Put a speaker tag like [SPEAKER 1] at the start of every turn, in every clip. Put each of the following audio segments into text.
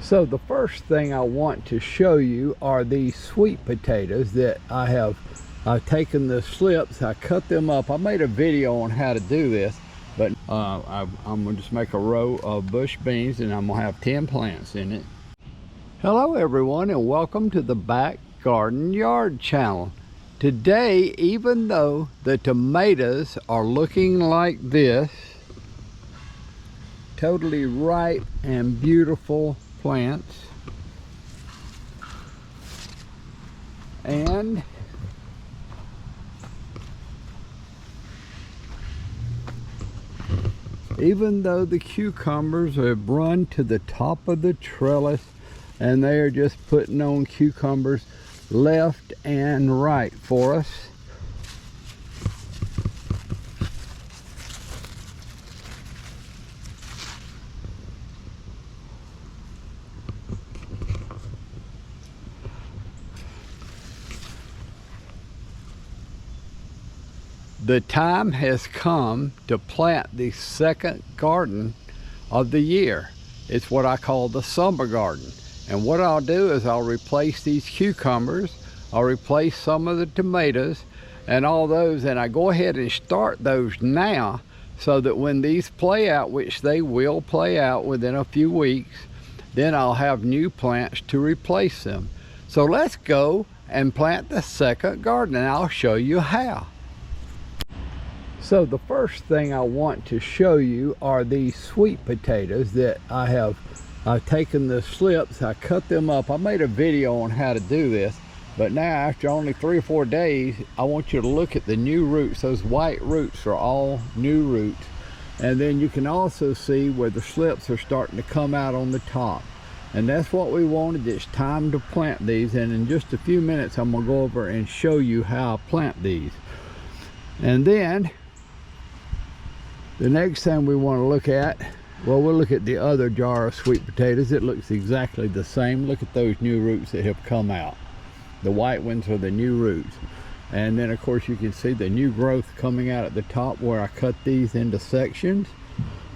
[SPEAKER 1] So the first thing I want to show you are these sweet potatoes that I've taken the slips, I cut them up. I made a video on how to do this, but I'm gonna just make a row of bush beans and I'm gonna have 10 plants in it. Hello everyone and welcome to the Back Garden Yard channel. Today, even though the tomatoes are looking like this, totally ripe and beautiful plants, and even though the cucumbers have run to the top of the trellis and they are just putting on cucumbers left and right for us, the time has come to plant the second garden of the year. It's what I call the summer garden. And what I'll do is I'll replace these cucumbers, I'll replace some of the tomatoes and all those, and I go ahead and start those now so that when these play out, which they will play out within a few weeks, then I'll have new plants to replace them. So let's go and plant the second garden and I'll show you how. So the first thing I want to show you are these sweet potatoes that I've taken the slips, I cut them up. I made a video on how to do this, but now after only 3 or 4 days, I want you to look at the new roots. Those white roots are all new roots. And then you can also see where the slips are starting to come out on the top. And that's what we wanted. It's time to plant these, and in just a few minutes I'm gonna go over and show you how I plant these. And then the next thing we want to look at, well, we'll look at the other jar of sweet potatoes. It looks exactly the same. Look at those new roots that have come out. The white ones are the new roots. And then of course you can see the new growth coming out at the top where I cut these into sections.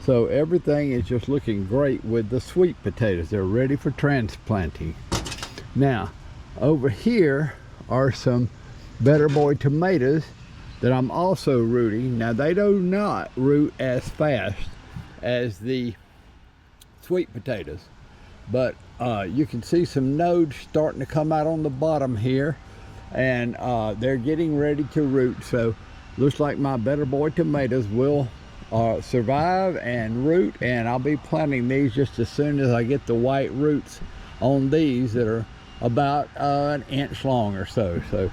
[SPEAKER 1] So everything is just looking great with the sweet potatoes. They're ready for transplanting. Now, over here are some Better Boy tomatoes that I'm also rooting. Now they do not root as fast as the sweet potatoes, but you can see some nodes starting to come out on the bottom here, and they're getting ready to root. So looks like my Better Boy tomatoes will survive and root, and I'll be planting these just as soon as I get the white roots on these that are about an inch long or so. So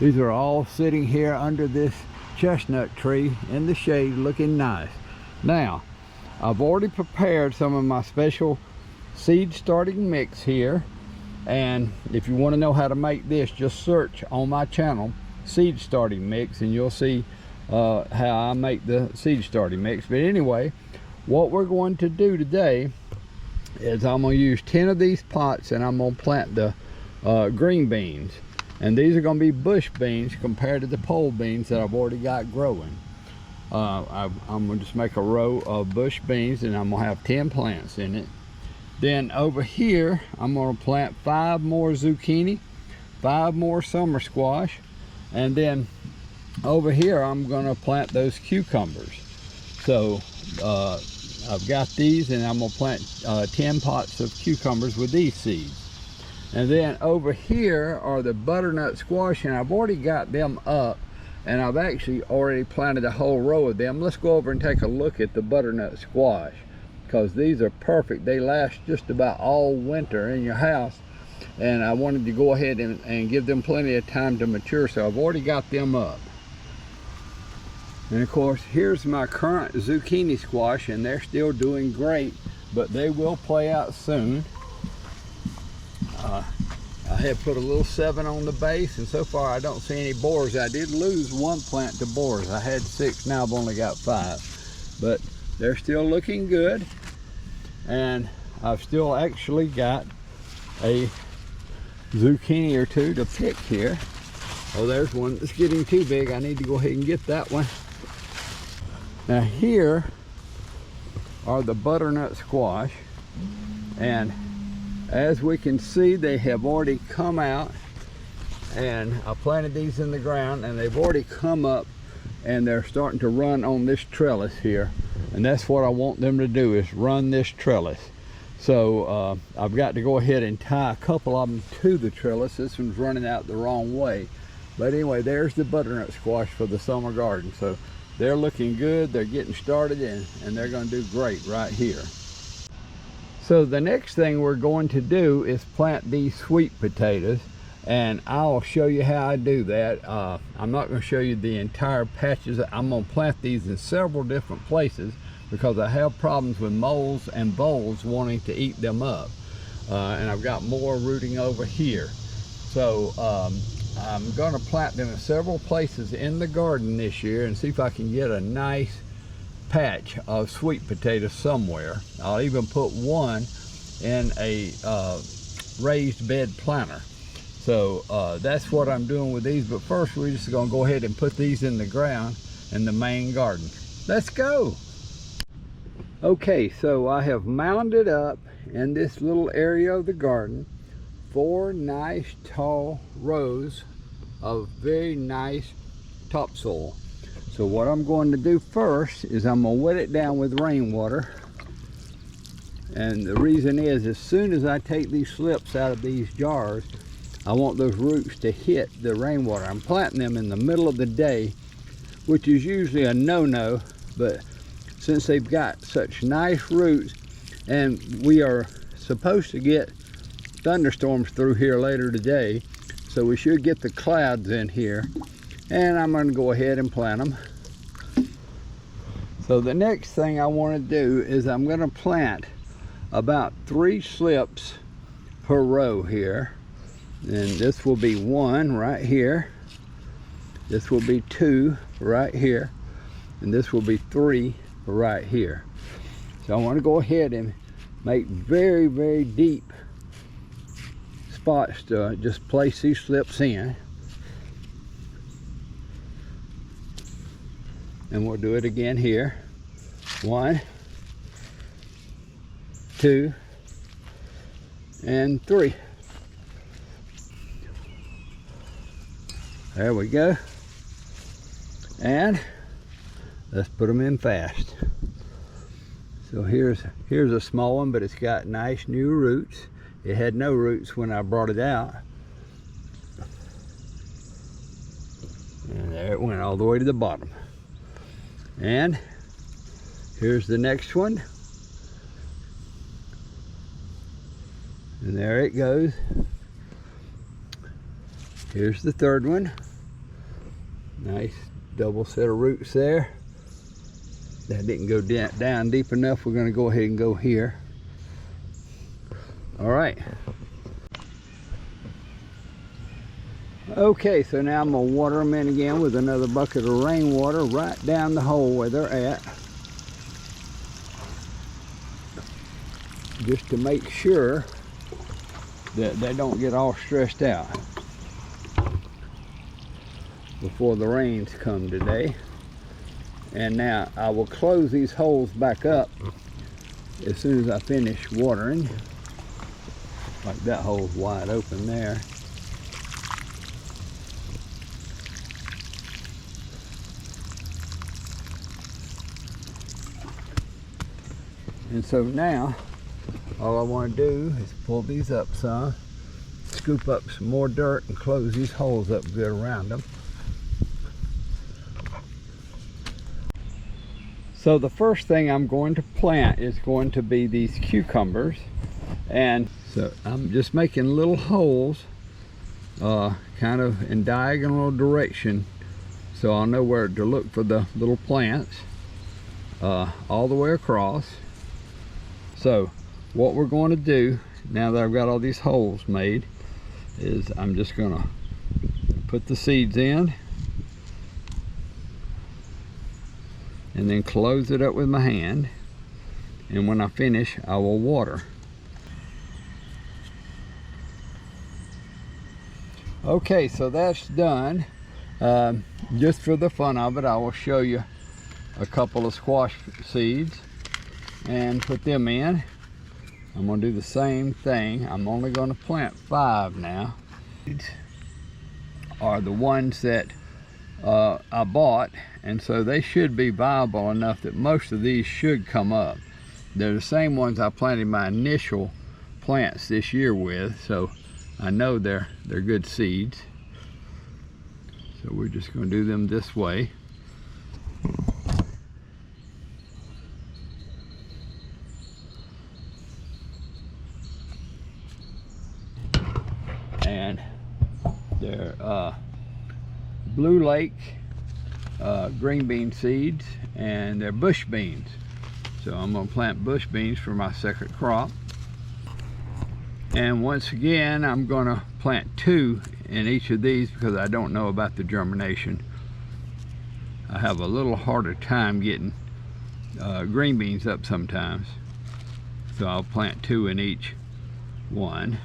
[SPEAKER 1] these are all sitting here under this chestnut tree in the shade looking nice. Now, I've already prepared some of my special seed starting mix here. And if you want to know how to make this, just search on my channel, seed starting mix, and you'll see how I make the seed starting mix. But anyway, what we're going to do today is I'm going to use 10 of these pots and I'm going to plant the green beans. And these are going to be bush beans compared to the pole beans that I've already got growing. I'm going to just make a row of bush beans and I'm going to have 10 plants in it. Then over here, I'm going to plant 5 more zucchini, 5 more summer squash, and then over here, I'm going to plant those cucumbers. So I've got these and I'm going to plant 10 pots of cucumbers with these seeds. And then over here are the butternut squash, and I've already got them up, and I've actually already planted a whole row of them. Let's go over and take a look at the butternut squash, because these are perfect. They last just about all winter in your house, and I wanted to go ahead and give them plenty of time to mature, so I've already got them up. And of course, here's my current zucchini squash, and they're still doing great, but they will play out soon. I had put a little 7 on the base, and so far I don't see any borers. I did lose 1 plant to borers. I had 6, now I've only got 5. But they're still looking good. And I've still actually got a zucchini or 2 to pick here. Oh, there's one that's getting too big. I need to go ahead and get that one. Now here are the butternut squash. And as we can see, they have already come out, and I planted these in the ground and they've already come up and they're starting to run on this trellis here. And that's what I want them to do, is run this trellis. So I've got to go ahead and tie a couple of them to the trellis. This one's running out the wrong way. But anyway, there's the butternut squash for the summer garden. So they're looking good, they're getting started, and they're gonna do great right here. So the next thing we're going to do is plant these sweet potatoes, and I'll show you how I do that. I'm not gonna show you the entire patches. I'm gonna plant these in several different places because I have problems with moles and voles wanting to eat them up. And I've got more rooting over here. So I'm gonna plant them in several places in the garden this year and see if I can get a nice patch of sweet potatoes somewhere. I'll even put one in a raised bed planter. So that's what I'm doing with these. But first, we're just gonna go ahead and put these in the ground in the main garden. Let's go. Okay, so I have mounded up in this little area of the garden 4 nice tall rows of very nice topsoil. So what I'm going to do first is I'm going to wet it down with rainwater. And the reason is, as soon as I take these slips out of these jars, I want those roots to hit the rainwater. I'm planting them in the middle of the day, which is usually a no-no, but since they've got such nice roots, and we are supposed to get thunderstorms through here later today, so we should get the clouds in here, and I'm going to go ahead and plant them. So the next thing I want to do is I'm going to plant about 3 slips per row here, and this will be 1 right here, this will be 2 right here, and this will be 3 right here. So I want to go ahead and make very, very deep spots to just place these slips in, and we'll do it again here. 1, 2, and 3. There we go. And let's put them in fast. So here's a small one, but it's got nice new roots. It had no roots when I brought it out. And there it went all the way to the bottom. And here's the next one. And there it goes. Here's the third one. Nice double set of roots there. That didn't go down deep enough. We're going to go ahead and go here. All right. Okay, so now I'm going to water them in again with another bucket of rainwater right down the hole where they're at, just to make sure that they don't get all stressed out before the rains come today. And now I will close these holes back up as soon as I finish watering. Like that hole's wide open there. And so now all I want to do is pull these up some, scoop up some more dirt, and close these holes up good around them. So the first thing I'm going to plant is going to be these cucumbers. And so I'm just making little holes kind of in diagonal direction, so I'll know where to look for the little plants all the way across. So what we're going to do now that I've got all these holes made is I'm just going to put the seeds in and then close it up with my hand, and when I finish I will water. Okay, so that's done. Just for the fun of it, I will show you a couple of squash seeds and put them in. I'm going to do the same thing. I'm only going to plant 5 now. These are the ones that I bought, and so they should be viable enough that most of these should come up. They're the same ones I planted my initial plants this year with, so I know they're good seeds. So we're just going to do them this way. And they're Blue Lake green bean seeds, and they're bush beans. So I'm going to plant bush beans for my second crop. And once again, I'm going to plant 2 in each of these because I don't know about the germination. I have a little harder time getting green beans up sometimes. So I'll plant 2 in each one.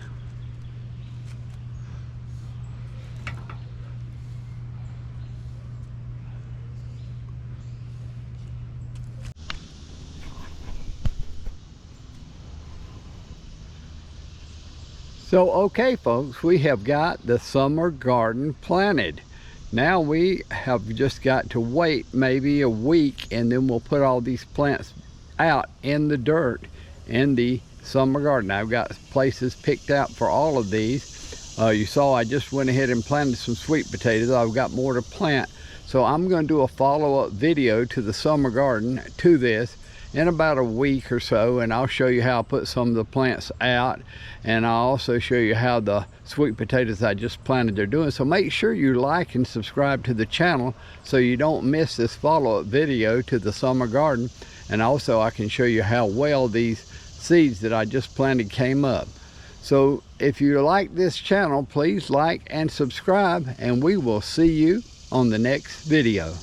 [SPEAKER 1] So okay folks, we have got the summer garden planted. Now we have just got to wait maybe a week, and then we'll put all these plants out in the dirt in the summer garden. I've got places picked out for all of these. You saw I just went ahead and planted some sweet potatoes. I've got more to plant. So I'm going to do a follow-up video to the summer garden to this in about a week or so, and I'll show you how I put some of the plants out, and I'll also show you how the sweet potatoes I just planted are doing. So make sure you like and subscribe to the channel so you don't miss this follow-up video to the summer garden. And also I can show you how well these seeds that I just planted came up. So if you like this channel, please like and subscribe, and we will see you on the next video.